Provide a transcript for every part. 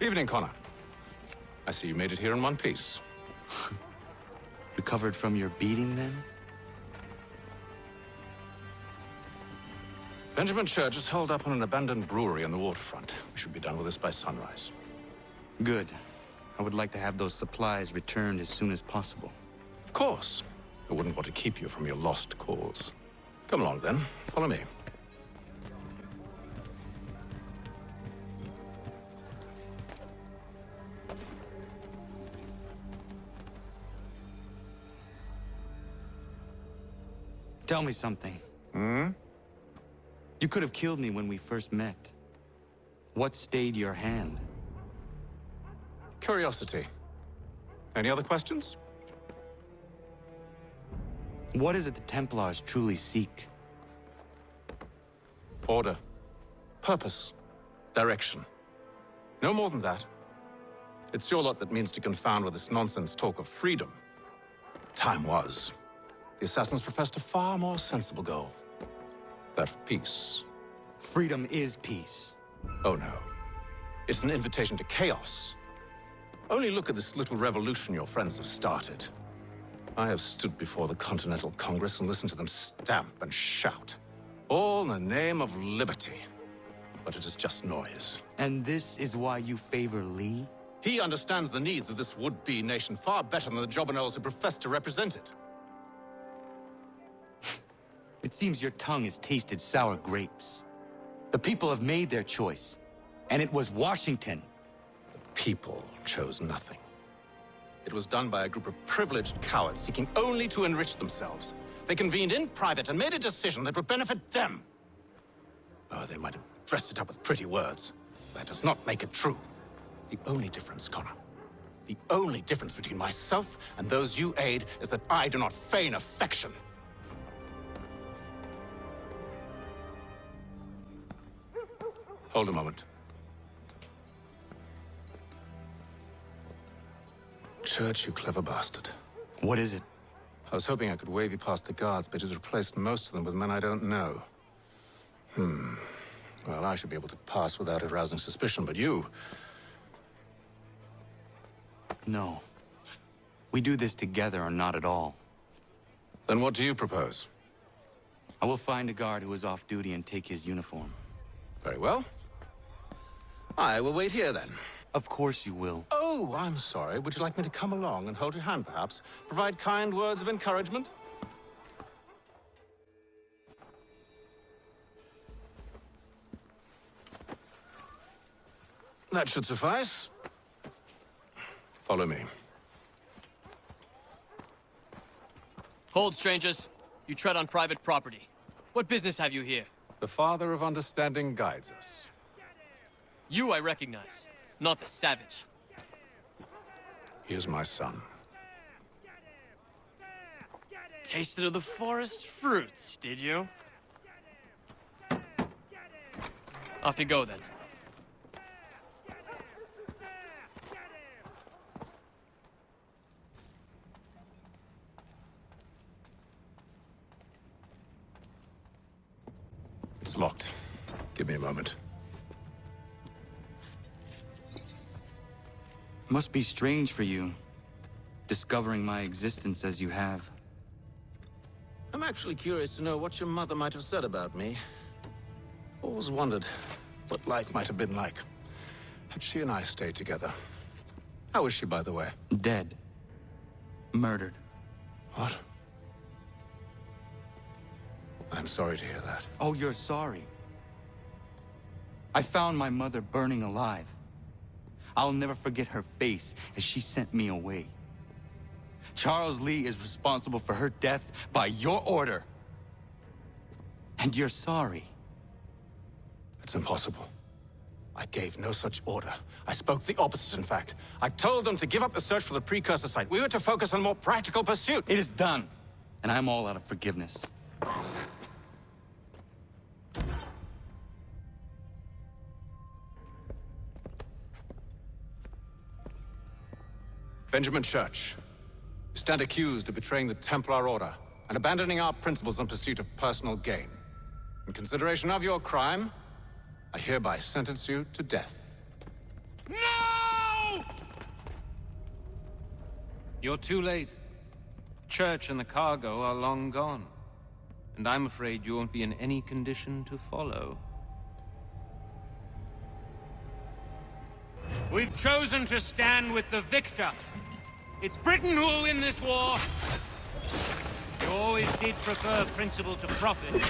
Evening, Connor. I see you made it here in one piece. Recovered from your beating, then? Benjamin Church is holed up on an abandoned brewery on the waterfront. We should be done with this by sunrise. Good. I would like to have those supplies returned as soon as possible. Of course. I wouldn't want to keep you from your lost cause. Come along, then. Follow me. Tell me something. You could have killed me when we first met. What stayed your hand? Curiosity. Any other questions? What is it the Templars truly seek? Order. Purpose. Direction. No more than that. It's your lot that means to confound with this nonsense talk of freedom. Time was. The Assassins professed a far more sensible goal. That of peace. Freedom is peace. Oh no. It's an invitation to chaos. Only look at this little revolution your friends have started. I have stood before the Continental Congress and listened to them stamp and shout. All in the name of liberty. But it is just noise. And this is why you favor Lee? He understands the needs of this would-be nation far better than the jobberknolls who profess to represent it. It seems your tongue has tasted sour grapes. The people have made their choice, and it was Washington. The people chose nothing. It was done by a group of privileged cowards seeking only to enrich themselves. They convened in private and made a decision that would benefit them. Oh, they might have dressed it up with pretty words. That does not make it true. The only difference, Connor, the only difference between myself and those you aid is that I do not feign affection. Hold a moment. Church, you clever bastard. What is it? I was hoping I could wave you past the guards, but he's replaced most of them with men I don't know. Well, I should be able to pass without arousing suspicion, but you... No. We do this together or not at all. Then what do you propose? I will find a guard who is off duty and take his uniform. Very well. I will wait here, then. Of course you will. Oh, I'm sorry. Would you like me to come along and hold your hand, perhaps? Provide kind words of encouragement? That should suffice. Follow me. Hold, strangers. You tread on private property. What business have you here? The Father of Understanding guides us. You I recognize, not the savage. He is my son. Tasted of the forest fruits, did you? Off you go, then. It's locked. Give me a moment. Must be strange for you, discovering my existence as you have. I'm actually curious to know what your mother might have said about me. Always wondered what life might have been like had she and I stayed together. How is she, by the way? Dead. Murdered. What? I'm sorry to hear that. Oh, you're sorry. I found my mother burning alive. I'll never forget her face as she sent me away. Charles Lee is responsible for her death by your order. And you're sorry. It's impossible. I gave no such order. I spoke the opposite, in fact. I told them to give up the search for the precursor site. We were to focus on more practical pursuit. It is done, and I'm all out of forgiveness. Benjamin Church, you stand accused of betraying the Templar Order and abandoning our principles in pursuit of personal gain. In consideration of your crime, I hereby sentence you to death. No! You're too late. Church and the cargo are long gone. And I'm afraid you won't be in any condition to follow. We've chosen to stand with the victor. It's Britain who will win this war. You always did prefer principle to profit.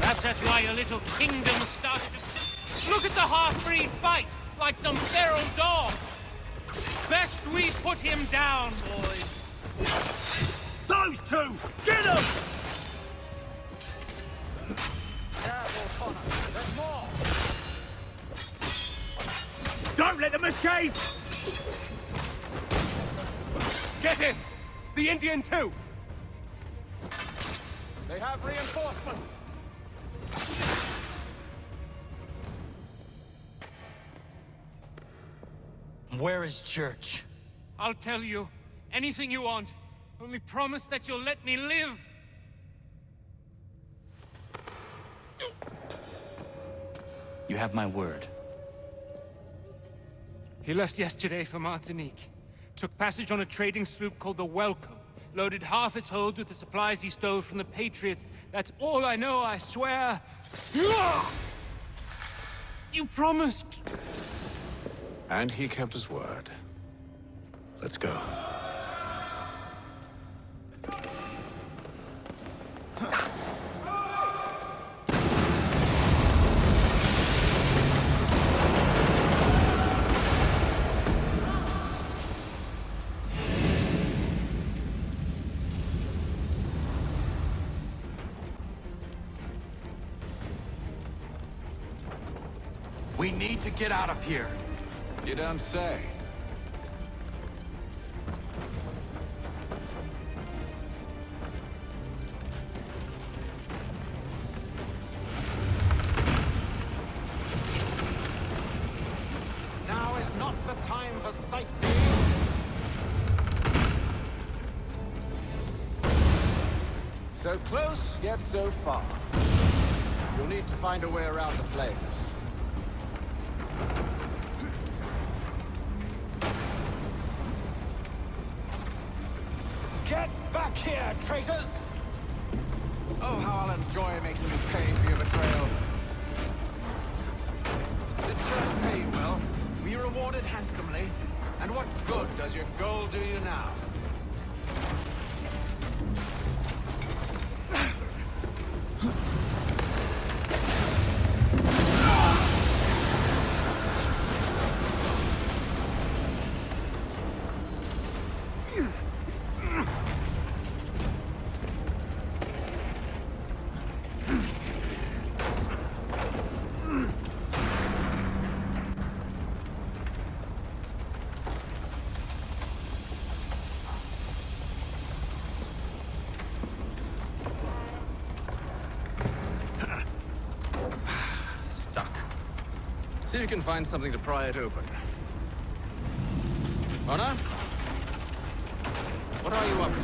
Perhaps that's why your little kingdom started to... Look at the half-breed fight, like some feral dog. Best we put him down, boys. Those two! Get them! Careful, Connor. There's more! Don't let them escape! Get him! The Indian too! They have reinforcements! Where is Church? I'll tell you. Anything you want. Only promise that you'll let me live. You have my word. He left yesterday for Martinique. Took passage on a trading sloop called the Welcome. Loaded half its hold with the supplies he stole from the Patriots. That's all I know, I swear. You promised. And he kept his word. Let's go. We need to get out of here. You don't say. Now is not the time for sightseeing. So close, yet so far. You'll need to find a way around the flames. Get back here, traitors! Oh, how I'll enjoy making you pay for your betrayal. The church pay you well. Were you rewarded handsomely? And what good does your gold do you now? See if you can find something to pry it open. Honor? What are you up to?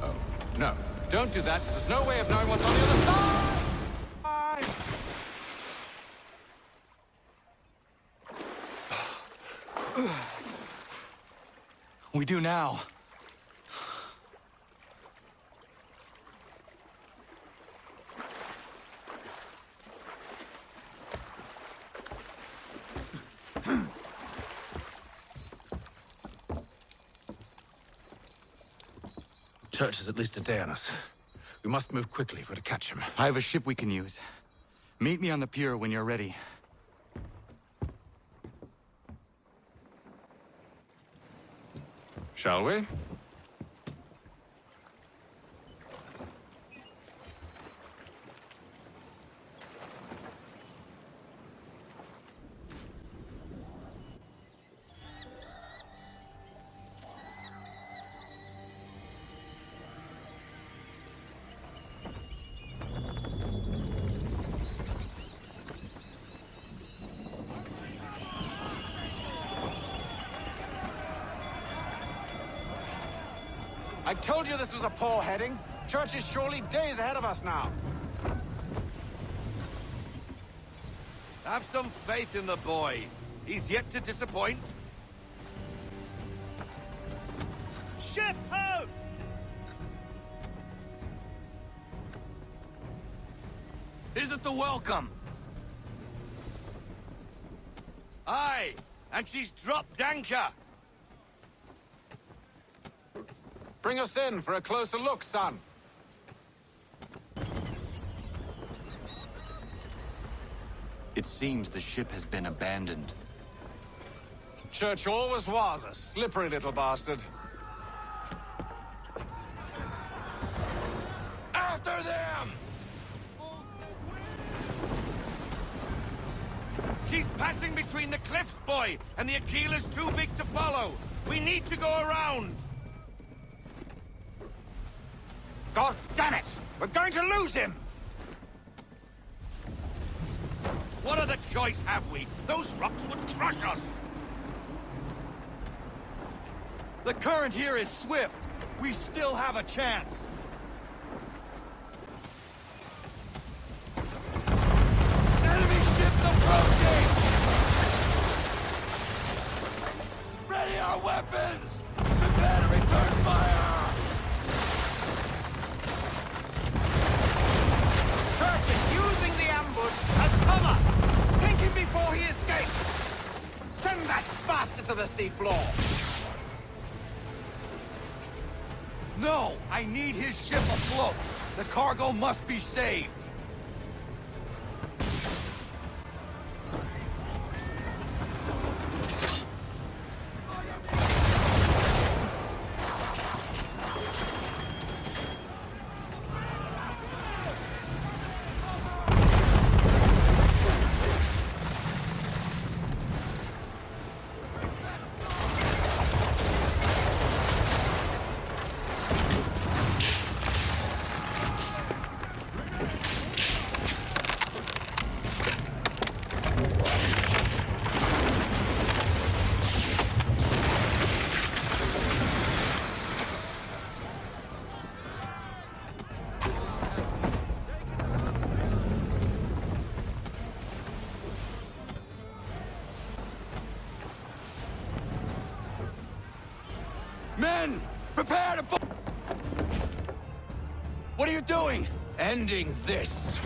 Oh, no. Don't do that. There's no way of knowing what's on the other side! We do now. Church is at least a day on us. We must move quickly if we're to catch him. I have a ship we can use. Meet me on the pier when you're ready. Shall we? I told you this was a poor heading. Church is surely days ahead of us now. Have some faith in the boy. He's yet to disappoint. ship, ho! Is it the Welcome? Aye, and she's dropped anchor. Bring us in for a closer look, son. It seems the ship has been abandoned. Church always was a slippery little bastard. After them! She's passing between the cliffs, boy, and the Aquila's too big to follow. We need to go around. God damn it! We're going to lose him! What other choice have we? Those rocks would crush us. The current here is swift. We still have a chance. Enemy ships approaching! Ready our weapons! Prepare to return fire! Church is using the ambush as cover! Sink him before he escapes! Send that bastard to the seafloor! No! I need his ship afloat! The cargo must be saved! Men! Prepare to What are you doing? Ending this!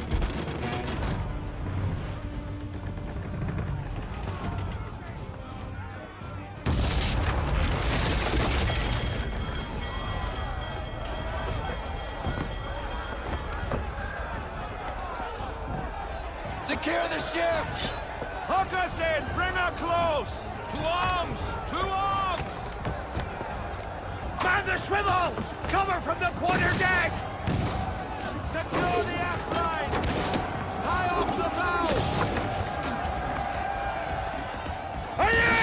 Secure the ship! Hook us in! Bring her close! To arms! To arms! Man the swivels! Cover from the quarter deck! Secure the aft line! Tie off the bow! Hi-ya!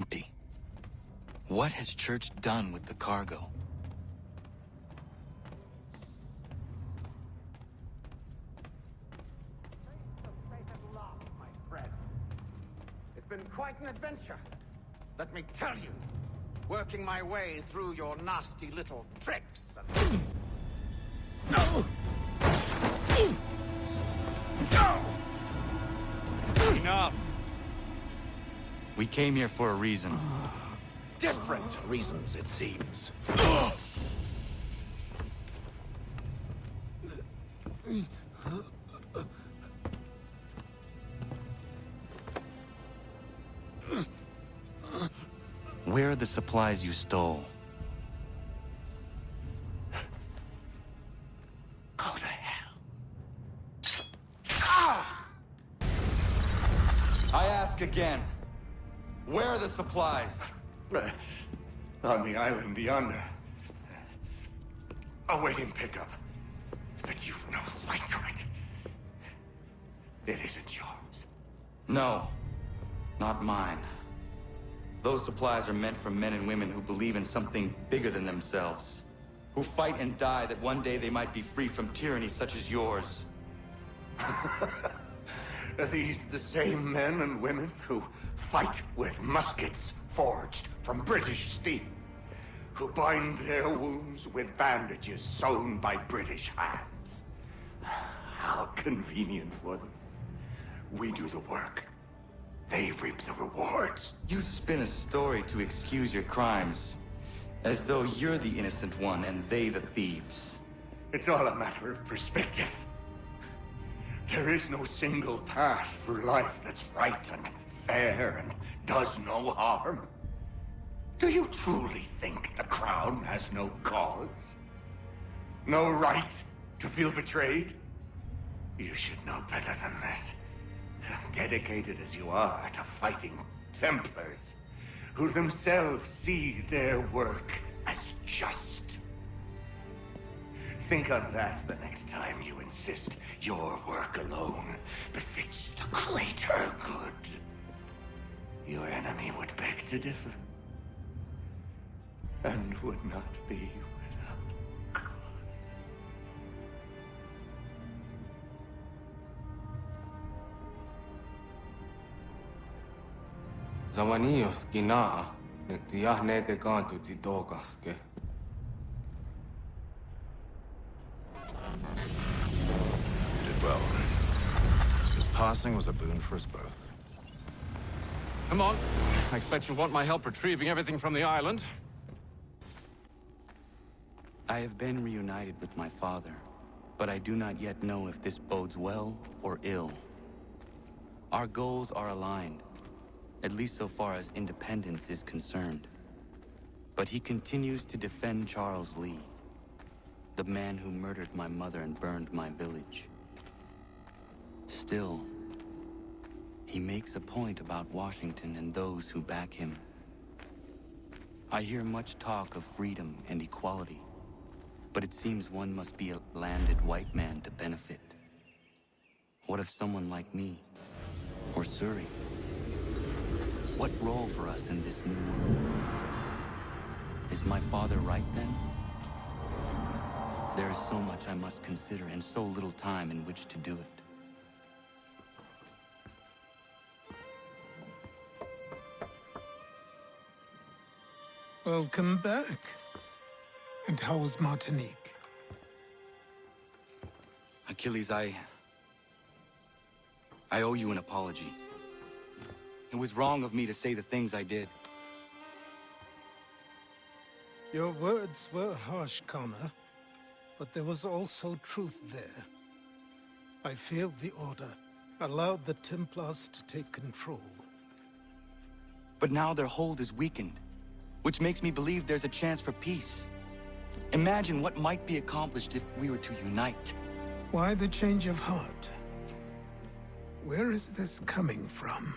Empty. What has Church done with the cargo? It's been quite an adventure. Let me tell you. Working my way through your nasty little tricks and... Enough! We came here for a reason. Different reasons, it seems. Where are the supplies you stole? Go to hell. I ask again. Where are the supplies? On the island yonder. Awaiting pickup. But you've no right to it. It isn't yours. No, not mine. Those supplies are meant for men and women who believe in something bigger than themselves. Who fight and die that one day they might be free from tyranny such as yours. Are these the same men and women who fight with muskets forged from British steel? Who bind their wounds with bandages sewn by British hands? How convenient for them. We do the work. They reap the rewards. You spin a story to excuse your crimes, as though you're the innocent one and they the thieves. It's all a matter of perspective. There is no single path through life that's right and fair and does no harm. Do you truly think the Crown has no cause? No right to feel betrayed? You should know better than this. Dedicated as you are to fighting Templars, who themselves see their work as just. Think on that the next time you insist your work alone befits the greater good. Your enemy would beg to differ, and would not be without cause. Zawanios kinaa, nektiahne te kantu titokaske. You did well. His passing was a boon for us both. Come on. I expect you'll want my help retrieving everything from the island. I have been reunited with my father, but I do not yet know if this bodes well or ill. Our goals are aligned, at least so far as independence is concerned. But he continues to defend Charles Lee, the man who murdered my mother and burned my village. Still, he makes a point about Washington and those who back him. I hear much talk of freedom and equality, but it seems one must be a landed white man to benefit. What if someone like me, or Surrey? What role for us in this new world? Is my father right then? There is so much I must consider and so little time in which to do it. Welcome back. And how was Martinique? Achilles, I owe you an apology. It was wrong of me to say the things I did. Your words were harsh, Connor, but there was also truth there. I failed the Order, allowed the Templars to take control. But now their hold is weakened, which makes me believe there's a chance for peace. Imagine what might be accomplished if we were to unite. Why the change of heart? Where is this coming from?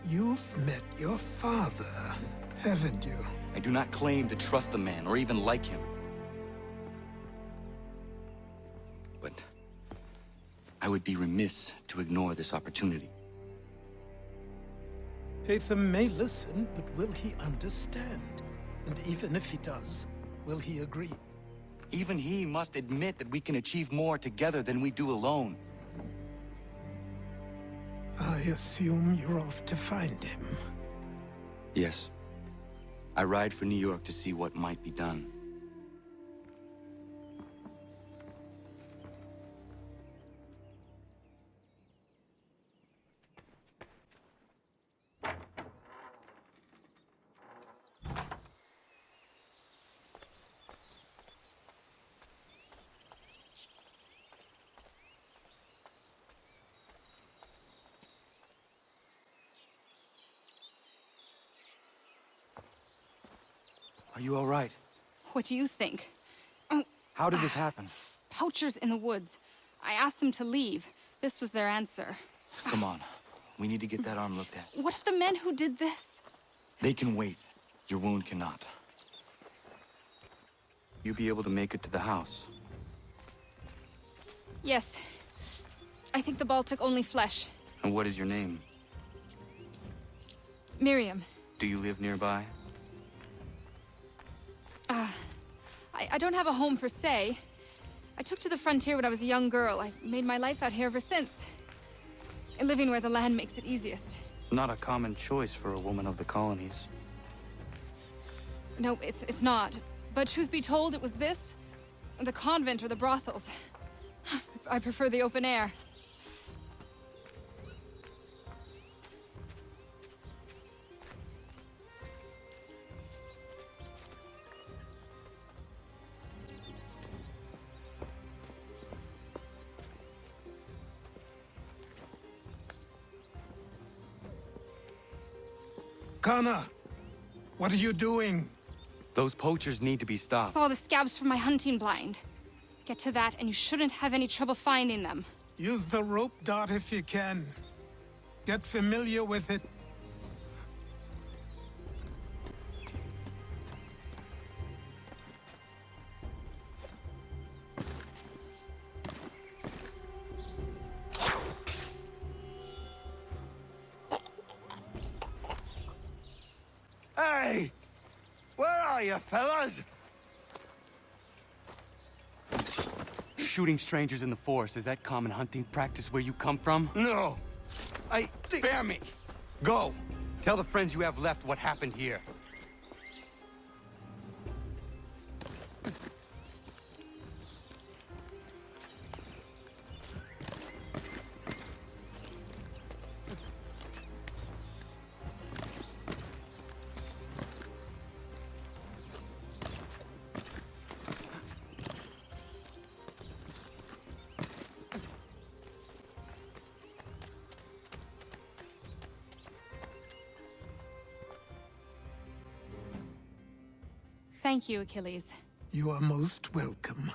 You've met your father, haven't you? I do not claim to trust the man or even like him. But I would be remiss to ignore this opportunity. Hatham may listen, but will he understand? And even if he does, will he agree? Even he must admit that we can achieve more together than we do alone. I assume you're off to find him. Yes. I ride for New York to see what might be done. Are you all right? What do you think? How did this happen? Poachers in the woods. I asked them to leave. This was their answer. Come on. We need to get that arm looked at. What if the men who did this? They can wait. Your wound cannot. You be able to make it to the house? Yes. I think the ball took only flesh. And what is your name? Miriam. Do you live nearby? I don't have a home per se. I took to the frontier when I was a young girl. I've made my life out here ever since. Living where the land makes it easiest. Not a common choice for a woman of the colonies. No, it's not. But truth be told, it was this, the convent or the brothels. I prefer the open air. Kana, what are you doing? Those poachers need to be stopped. Saw the scabs from my hunting blind. Get to that, and you shouldn't have any trouble finding them. Use the rope dart if you can. Get familiar with it. Hey! Where are you, fellas? Shooting strangers in the forest, is that common hunting practice where you come from? No. Spare me! Go! Tell the friends you have left what happened here. Thank you, Achilles. You are most welcome.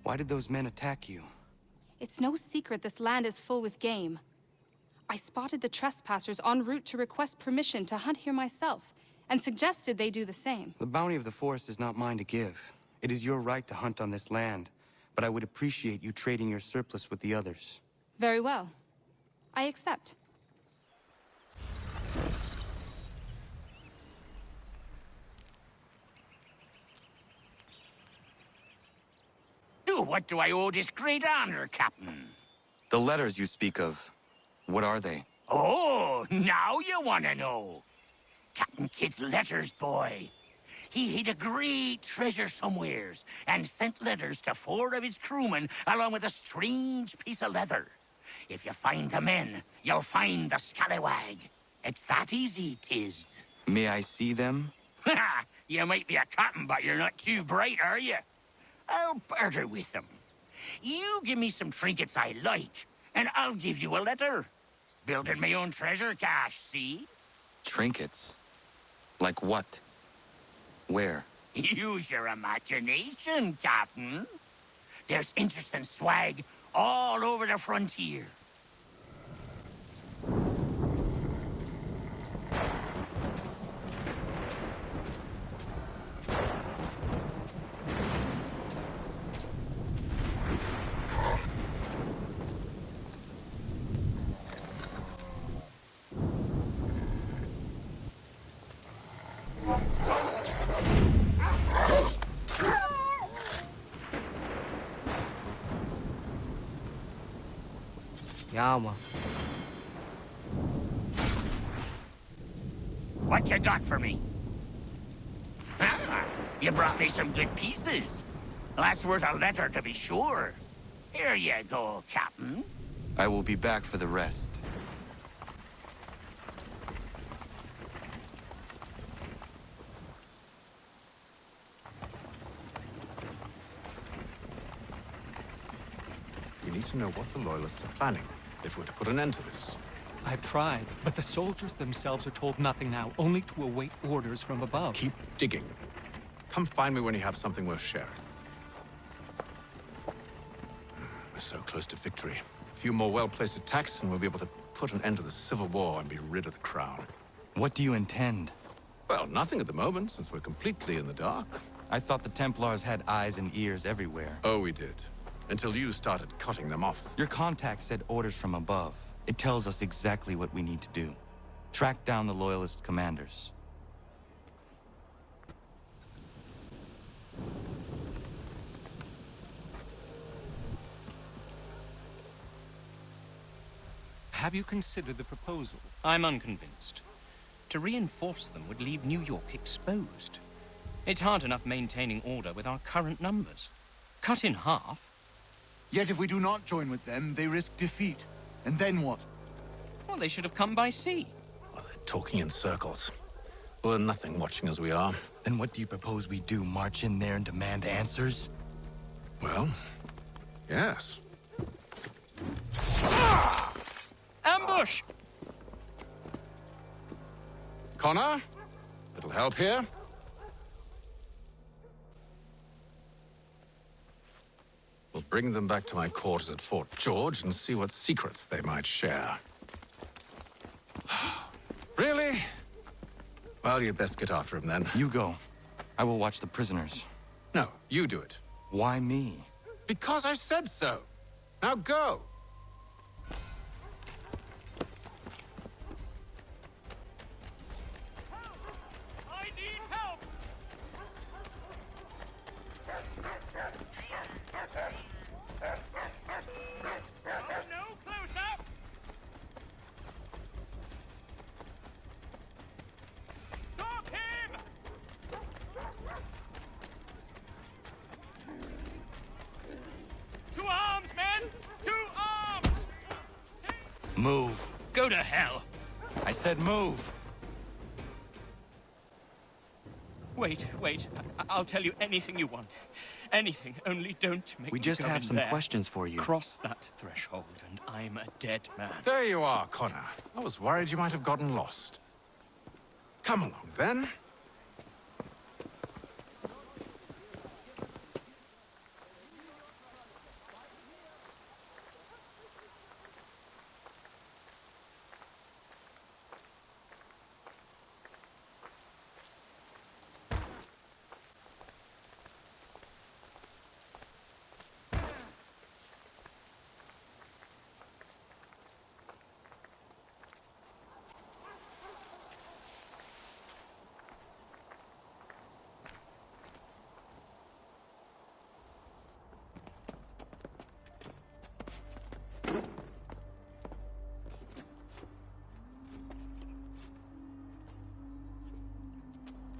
Why did those men attack you? It's no secret this land is full with game. I spotted the trespassers en route to request permission to hunt here myself, and suggested they do the same. The bounty of the forest is not mine to give. It is your right to hunt on this land, but I would appreciate you trading your surplus with the others. Very well. I accept. What do I owe this great honor, Captain? The letters you speak of, what are they? Oh, now you want to know. Captain Kidd's letters, boy. He hid a great treasure somewheres and sent letters to 4 of his crewmen along with a strange piece of leather. If you find the men, you'll find the scallywag. It's that easy, 'tis. May I see them? You might be a captain, but you're not too bright, are you? I'll barter with them. You give me some trinkets I like, and I'll give you a letter. Building my own treasure cache, see? Trinkets? Like what? Where? Use your imagination, Captain. There's interesting swag all over the frontier. Yama. What you got for me? Ah, you brought me some good pieces. That's worth a letter to be sure. Here you go, Captain. I will be back for the rest. We need to know what the Loyalists are planning, if we're to put an end to this. I've tried, but the soldiers themselves are told nothing now, only to await orders from above. Keep digging. Come find me when you have something worth sharing. We're so close to victory. A few more well-placed attacks and we'll be able to put an end to the Civil War and be rid of the Crown. What do you intend? Well, nothing at the moment, since we're completely in the dark. I thought the Templars had eyes and ears everywhere. Oh, we did. Until you started cutting them off. Your contact said orders from above. It tells us exactly what we need to do. Track down the Loyalist commanders. Have you considered the proposal? I'm unconvinced. To reinforce them would leave New York exposed. It's hard enough maintaining order with our current numbers. Cut in half. Yet if we do not join with them, they risk defeat. And then what? Well, they should have come by sea. Well, they're talking in circles. We'll learn nothing watching as we are. Then what do you propose we do? March in there and demand answers? Well, yes. Ambush! Connor? Little help here? We'll bring them back to my quarters at Fort George and see what secrets they might share. Really? Well, you'd best get after him then. You go. I will watch the prisoners. No, you do it. Why me? Because I said so. Now go. I need help! Oh, no, close up! Stop him! To arms, men! To arms! Move. Go to hell! I said move. Wait. I'll tell you anything you want. Anything, only don't make We me just go have in some there. questions for you. Cross that threshold, and I'm a dead man. There you are, Connor. I was worried you might have gotten lost. Come along, then.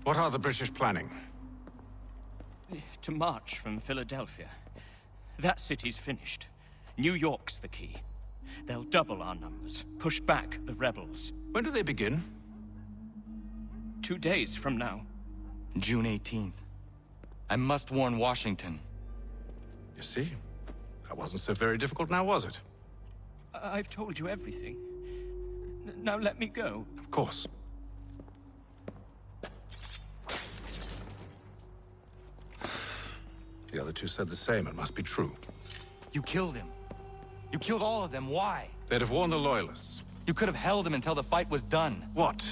What are the British planning? To march from Philadelphia. That city's finished. New York's the key. They'll double our numbers, push back the rebels. When do they begin? 2 days from now. June 18th. I must warn Washington. You see? That wasn't so very difficult now, was it? I've told you everything. Now let me go. Of course. The other two said the same. It must be true. You killed him. You killed all of them. Why? They'd have warned the Loyalists. You could have held him until the fight was done. What?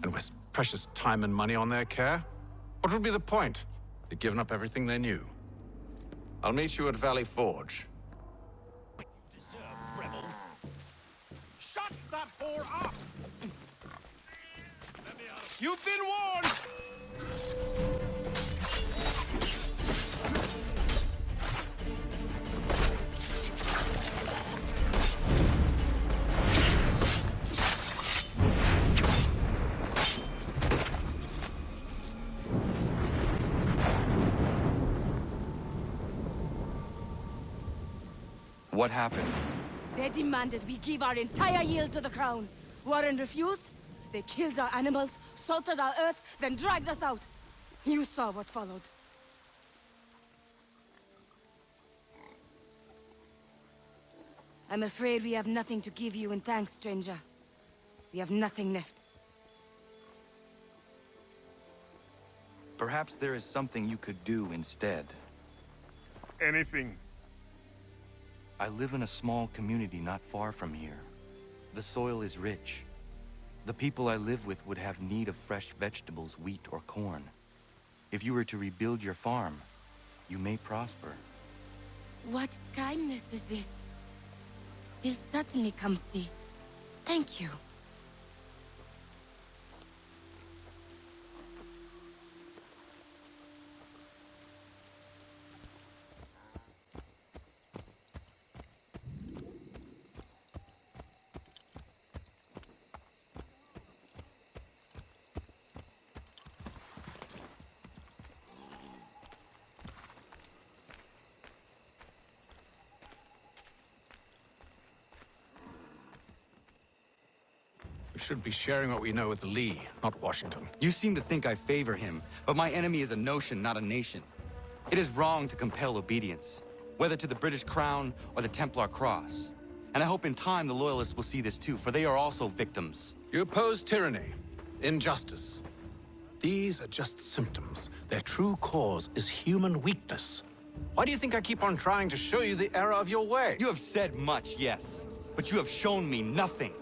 And waste precious time and money on their care? What would be the point? They'd given up everything they knew. I'll meet you at Valley Forge. Shut that whore up! You've been warned! What happened? They demanded we give our entire yield to the crown. Warren refused. They killed our animals, salted our earth, then dragged us out. You saw what followed. I'm afraid we have nothing to give you in thanks, stranger. We have nothing left. Perhaps there is something you could do instead. Anything. I live in a small community not far from here. The soil is rich. The people I live with would have need of fresh vegetables, wheat, or corn. If you were to rebuild your farm, you may prosper. What kindness is this? This certainly comes see. Thank you. We should be sharing what we know with Lee, not Washington. You seem to think I favor him, but my enemy is a notion, not a nation. It is wrong to compel obedience, whether to the British Crown or the Templar Cross. And I hope in time the Loyalists will see this too, for they are also victims. You oppose tyranny, injustice. These are just symptoms. Their true cause is human weakness. Why do you think I keep on trying to show you the error of your way? You have said much, yes, but you have shown me nothing.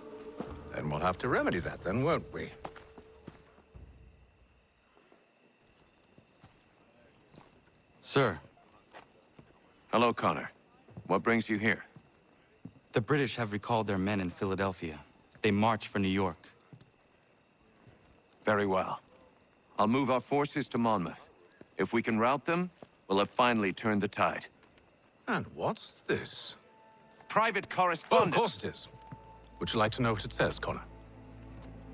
Then we'll have to remedy that then, won't we? Sir. Hello, Connor. What brings you here? The British have recalled their men in Philadelphia. They march for New York. Very well. I'll move our forces to Monmouth. If we can rout them, we'll have finally turned the tide. And what's this? Private Oh, correspondence! of course it is. Would you like to know what it says, Connor?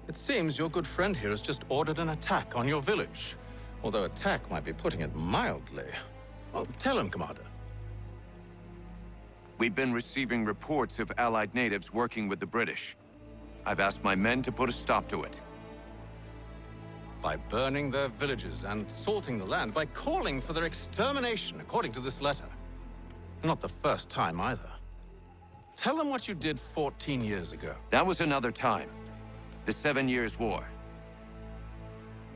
It seems your good friend here has just ordered an attack on your village. Although attack might be putting it mildly. Well, tell him, Commander. We've been receiving reports of Allied natives working with the British. I've asked my men to put a stop to it. By burning their villages and salting the land, by calling for their extermination, according to this letter. Not the first time, either. Tell them what you did 14 years ago. That was another time. The 7 Years' War.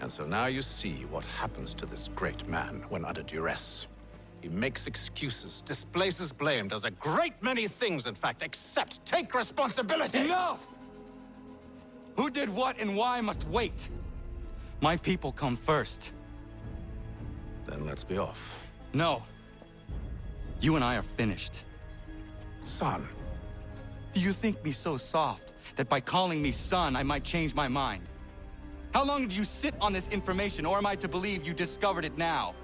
And so now you see what happens to this great man when under duress. He makes excuses, displaces blame, does a great many things, in fact, except take responsibility! Enough! Who did what and why must wait. My people come first. Then let's be off. No. You and I are finished. Son. Do you think me so soft that by calling me son, I might change my mind? How long did you sit on this information, or am I to believe you discovered it now?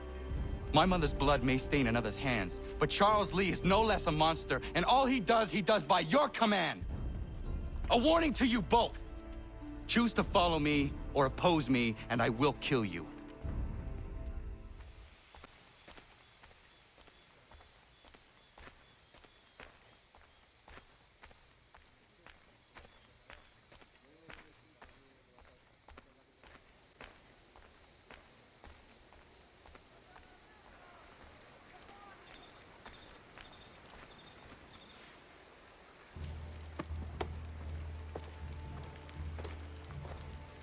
My mother's blood may stain another's hands, but Charles Lee is no less a monster, and all he does by your command. A warning to you both. Choose to follow me or oppose me, and I will kill you.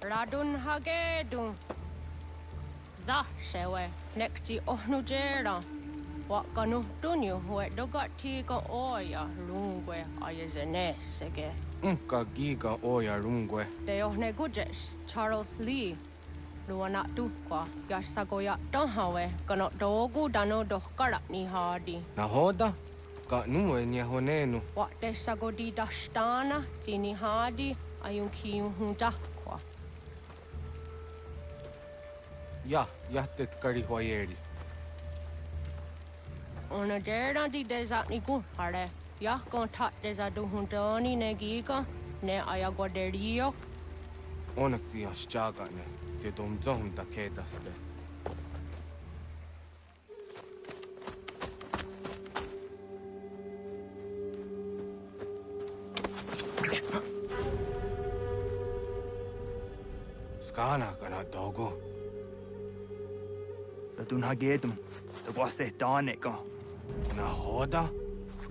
Radun hagedun. Za shewe nekti ohnujera. Wakanu dunyu huet dogati ka oya lungwe ayezene sege. Unka giga oya rungwe. De ohne gujes Charles Lee. Luana tu kwa yasagoya donhawe kano dogu dano dohkara ni hadi. Nahoda? Ka nuwe ni honenu. Wa de sagodi dashtana tini hadi ayun kiyun hunta. Ja, jättet kari hoyeri. Ona dera di desa ni gun hare. Ya kon tat desa du huntoni ne giga ne ayagoderio. Onneksi asjagane. Te dom zon da kedaste. Skana kana dogo. Dun hagedum, the guase danica. Nahoda?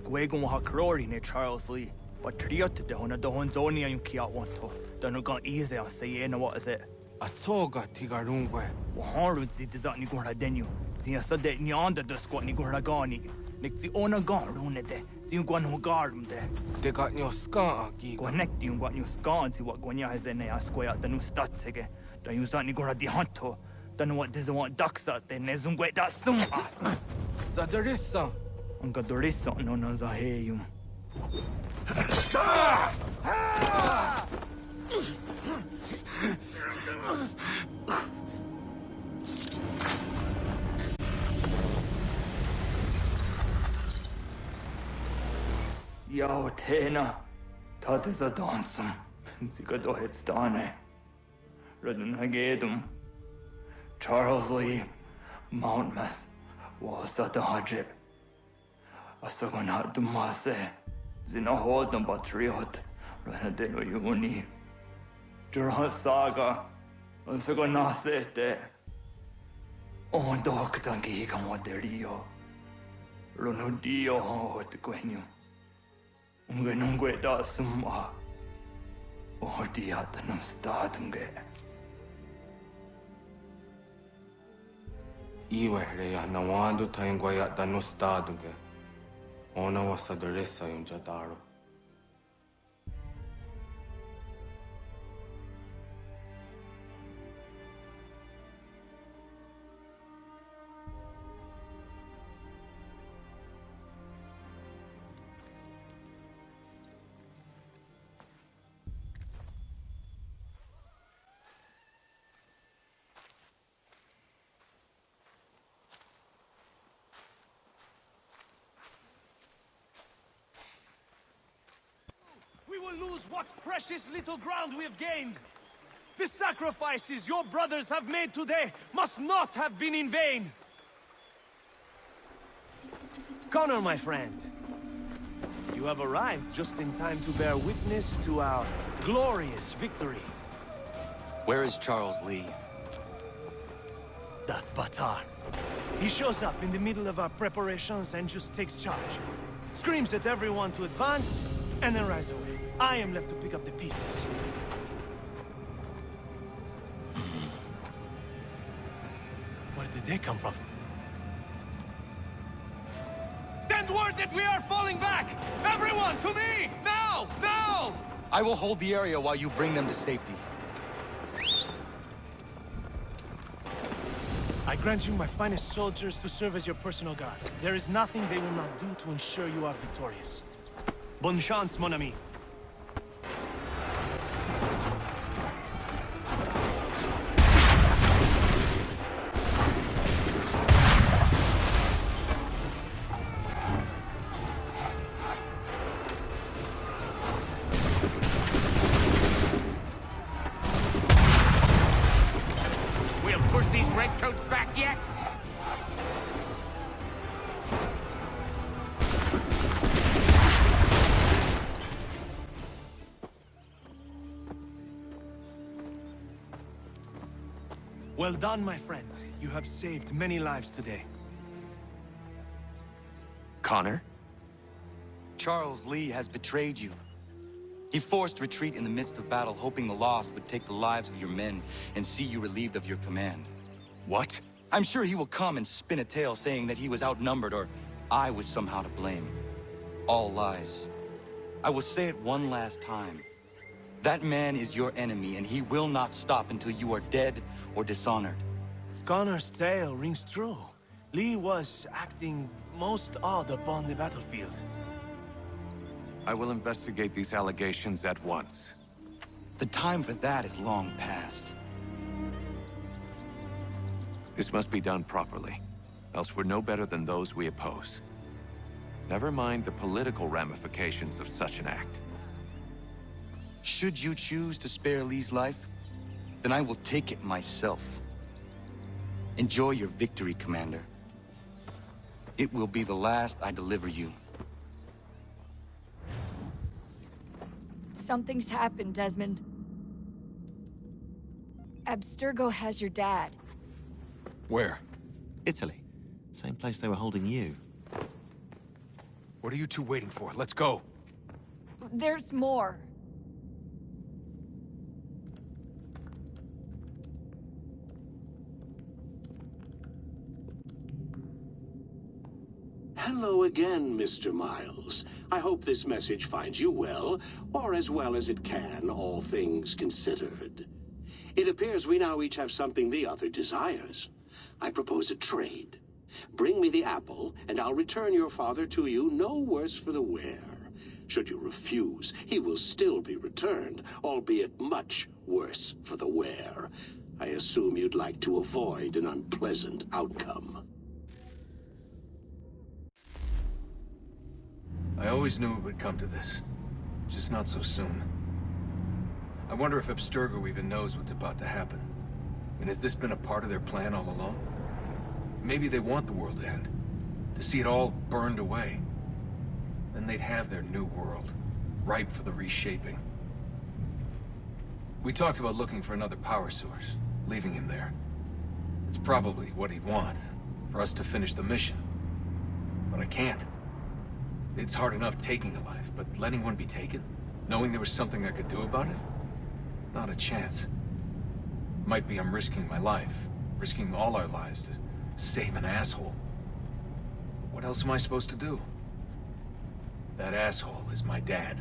Guegun hakrori ne Charles Lee, but triot de hona do honzoni and kia wanto. Danugan easy, I say, what is it? A toga tigarungwe. Waharud zi dizani gura denu. Zia sade nyanda the squat ni gura gani. Nick the ona garune de. Zinguan who garum de. They got no ska aki. Connect you got new scan, see what Gwanya has in a square the new stats again. Don't use that nigura di hunto. Don't know what doesn't want ducks out there, Nezungwe that soon. Zadarissa. Ungadorissa, no, no, Zaheyum. Yao Tena, dat is a dansum, Zikadohet Stane, Redun Hagedum, Charles Lee, Mountmouth, was at the Hajib. Asagonat Dumase, Zinahodum Patriot, Renadeno Uni, Durhan Saga, Asagonasete, On Doctangi Camoderio, Ronudio Hot Quenu. Ungenungue da summa. Odiatanum statunge. Iwehreya nawando taingwaya dano staduge. Ona wasadoresa yung jadaro. We will lose what precious little ground we have gained. The sacrifices your brothers have made today must not have been in vain. Connor, my friend, you have arrived just in time to bear witness to our glorious victory. Where is Charles Lee? That Batar. He shows up in the middle of our preparations and just takes charge. Screams at everyone to advance, and then rides away. I am left to pick up the pieces. Where did they come from? Send word that we are falling back! Everyone, to me! Now! Now! I will hold the area while you bring them to safety. I grant you my finest soldiers to serve as your personal guard. There is nothing they will not do to ensure you are victorious. Bonne chance, mon ami. We'll push these redcoats back yet? Well done, my friend. You have saved many lives today. Connor? Charles Lee has betrayed you. He forced retreat in the midst of battle, hoping the loss would take the lives of your men and see you relieved of your command. What? I'm sure he will come and spin a tale saying that he was outnumbered or I was somehow to blame. All lies. I will say it one last time. That man is your enemy, and he will not stop until you are dead or dishonored. Connor's tale rings true. Lee was acting most odd upon the battlefield. I will investigate these allegations at once. The time for that is long past. This must be done properly, else we're no better than those we oppose. Never mind the political ramifications of such an act. Should you choose to spare Lee's life, then I will take it myself. Enjoy your victory, Commander. It will be the last I deliver you. Something's happened, Desmond. Abstergo has your dad. Where? Italy. Same place they were holding you. What are you two waiting for? Let's go. There's more. Hello again, Mr. Miles. I hope this message finds you well, or as well as it can, all things considered. It appears we now each have something the other desires. I propose a trade. Bring me the apple, and I'll return your father to you no worse for the wear. Should you refuse, he will still be returned, albeit much worse for the wear. I assume you'd like to avoid an unpleasant outcome. I always knew it would come to this. Just not so soon. I wonder if Abstergo even knows what's about to happen. And has this been a part of their plan all along? Maybe they want the world to end. To see it all burned away. Then they'd have their new world, ripe for the reshaping. We talked about looking for another power source, leaving him there. It's probably what he'd want, for us to finish the mission. But I can't. It's hard enough taking a life, but letting one be taken? Knowing there was something I could do about it? Not a chance. Might be I'm risking my life, risking all our lives to save an asshole. What else am I supposed to do? That asshole is my dad.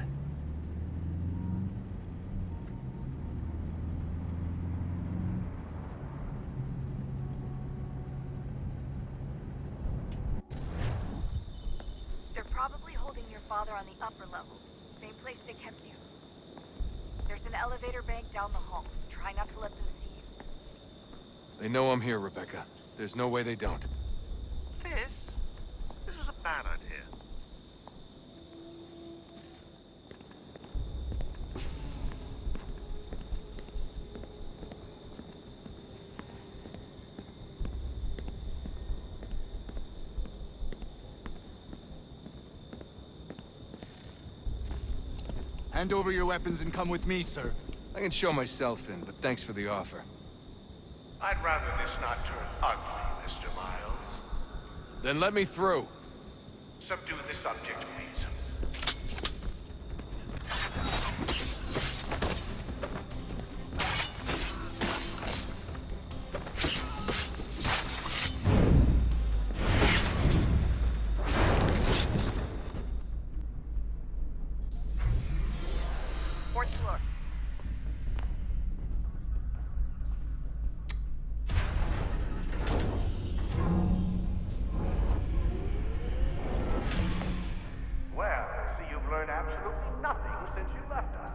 They're probably holding your father on the upper levels. Same place they kept you. There's an elevator bank down the hall. Try not to let them see you. They know I'm here, Rebecca. There's no way they don't. This was a bad idea. Hand over your weapons and come with me, sir. I can show myself in, but thanks for the offer. I'd rather this not turn ugly, Mr. Miles. Then let me through. Subdue the subject, please. Fourth floor. Well, I see you've learned absolutely nothing since you left us.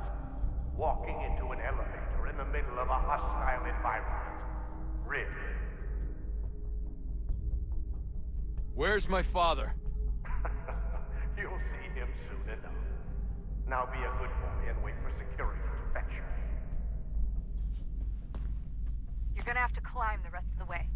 Walking into an elevator in the middle of a hostile environment. Really? Where's my father? You'll see him soon enough. Now be a good boy and wait for security to fetch you. You're gonna have to climb the rest of the way.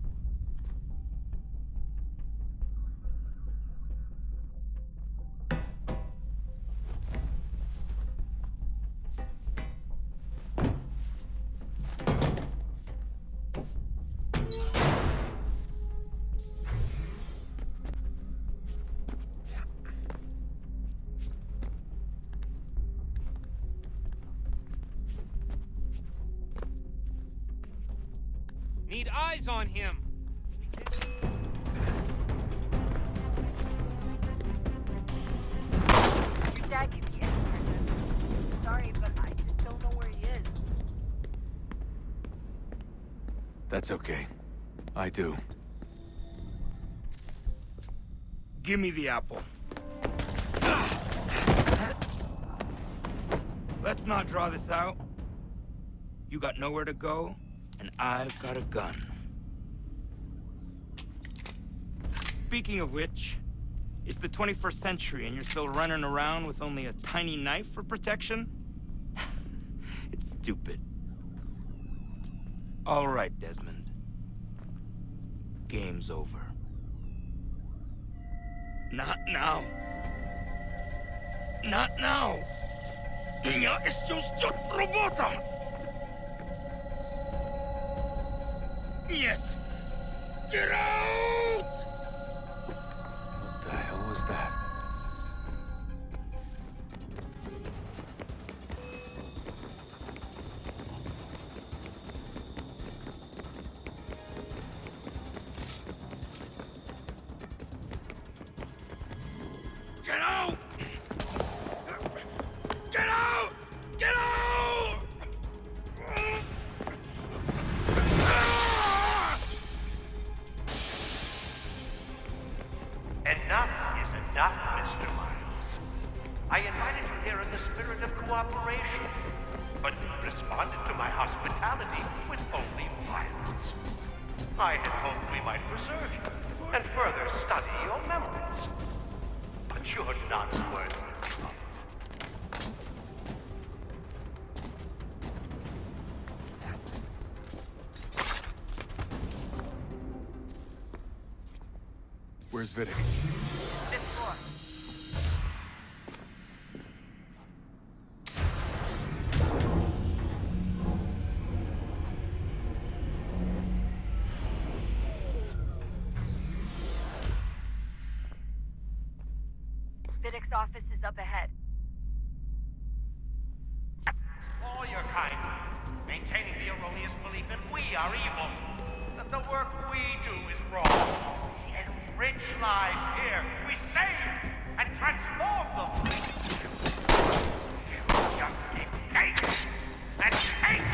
Need eyes on him. Your dad could be anywhere. Sorry, but I just don't know where he is. That's okay. I do. Give me the apple. Let's not draw this out. You got nowhere to go, and I've got a gun. Speaking of which, it's the 21st century and you're still running around with only a tiny knife for protection? It's stupid. All right, Desmond. Game's over. Not now. Not now. Я исчезну робота. Нет. Get out! What the hell was that? Get out! Get out! Get out! Enough is enough, Mr. Miles. I invited you here in the spirit of cooperation, but you responded to my hospitality with only violence. I had hoped we might preserve you and further study your memories. But you're not worthy of it. Where's Vidic? Fifth floor. Vidic's office is up ahead. All your kind, maintaining the erroneous belief that we are evil, that the work we do is wrong. We enrich lives here. We save and transform them. You just keep taking and take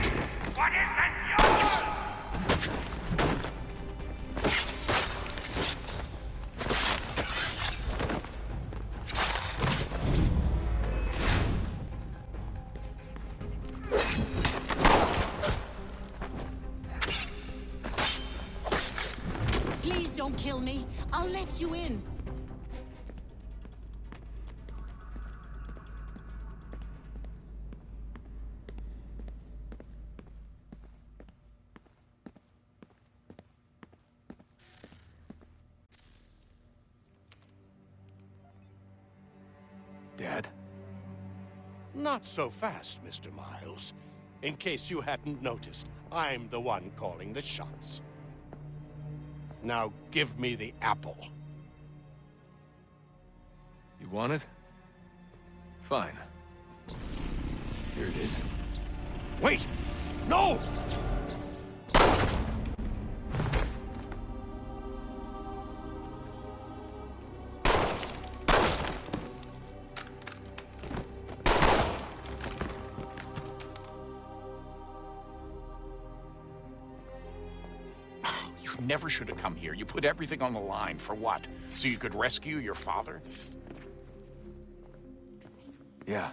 what isn't yours! Please don't kill me. I'll let you in. Dad? Not so fast, Mr. Miles. In case you hadn't noticed, I'm the one calling the shots. Now give me the apple. You want it? Fine. Here it is. Wait! No! You never should have come here. You put everything on the line. For what? So you could rescue your father? Yeah.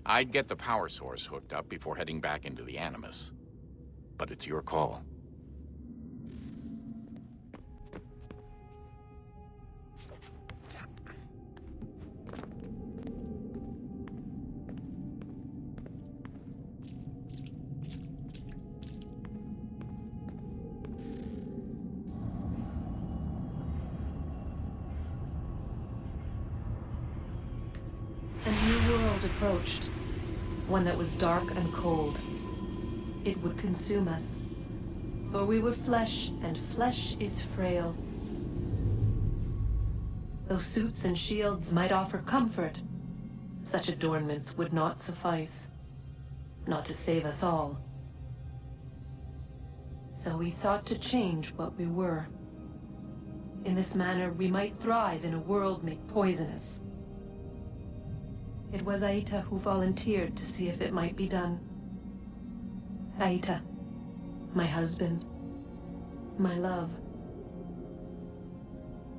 I'd get the power source hooked up before heading back into the Animus. But it's your call. A new world approached. One that was dark and cold. It would consume us. For we were flesh, and flesh is frail. Though suits and shields might offer comfort, such adornments would not suffice. Not to save us all. So we sought to change what we were. In this manner, we might thrive in a world made poisonous. It was Aita who volunteered to see if it might be done. Aita, my husband, my love.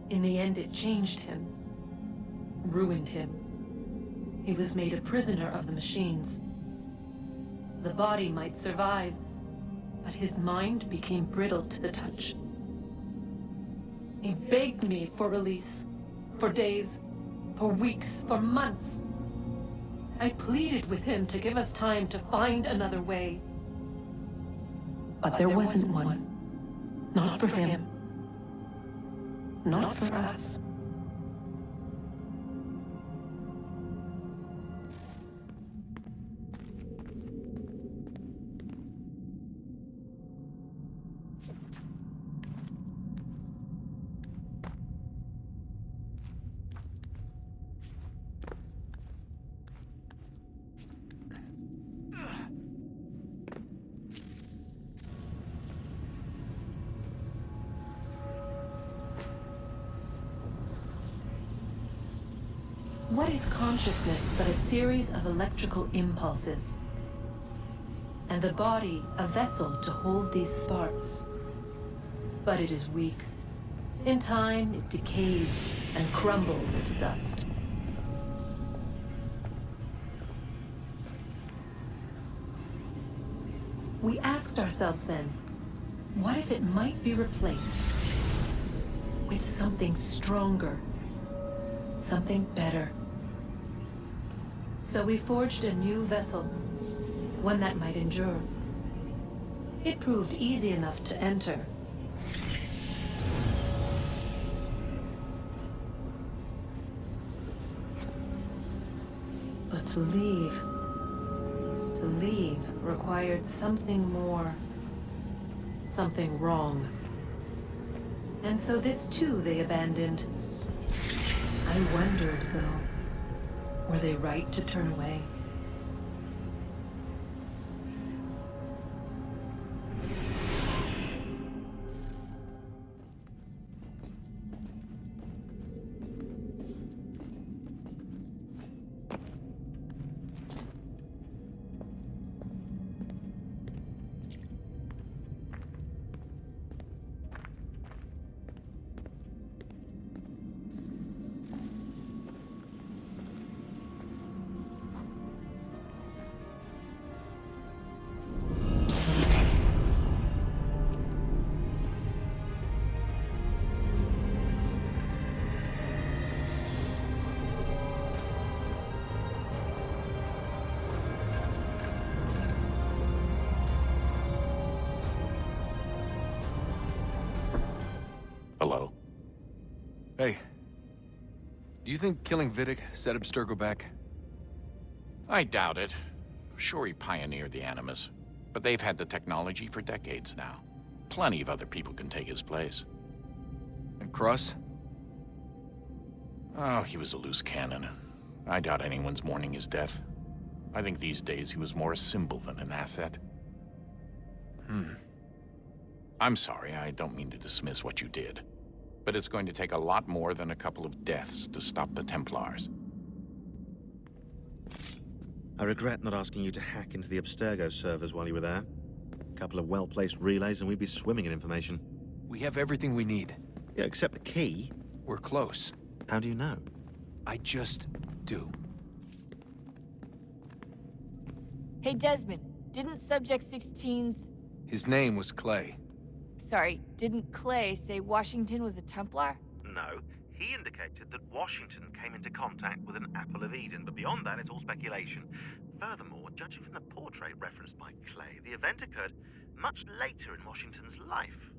In the end, it changed him, ruined him. He was made a prisoner of the machines. The body might survive, but his mind became brittle to the touch. He begged me for release, for days, for weeks, for months. I pleaded with him to give us time to find another way. But there wasn't one. Not for him. Not for us. What is consciousness but a series of electrical impulses? And the body a vessel to hold these sparks. But it is weak. In time, it decays and crumbles into dust. We asked ourselves then, what if it might be replaced with something stronger, something better? So we forged a new vessel, one that might endure. It proved easy enough to enter. But to leave required something more, something wrong. And so this too they abandoned. I wondered, though, were they right to turn away? Hello? Hey. Do you think killing Vidic set Abstergo back? I doubt it. Sure, he pioneered the Animus, but they've had the technology for decades now. Plenty of other people can take his place. And Cross? Oh, he was a loose cannon. I doubt anyone's mourning his death. I think these days he was more a symbol than an asset. I'm sorry, I don't mean to dismiss what you did. But it's going to take a lot more than a couple of deaths to stop the Templars. I regret not asking you to hack into the Abstergo servers while you were there. A couple of well-placed relays and we'd be swimming in information. We have everything we need. Yeah, except the key. We're close. How do you know? I just do. Hey, Desmond, didn't Subject 16's... His name was Clay. Sorry, didn't Clay say Washington was a Templar? No, he indicated that Washington came into contact with an Apple of Eden, but beyond that, it's all speculation. Furthermore, judging from the portrait referenced by Clay, the event occurred much later in Washington's life.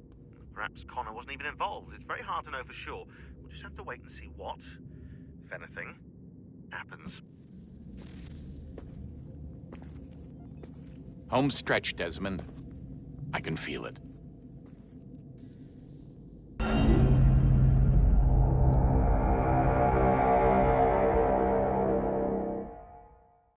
Perhaps Connor wasn't even involved. It's very hard to know for sure. We'll just have to wait and see what, if anything, happens. Home stretch, Desmond. I can feel it.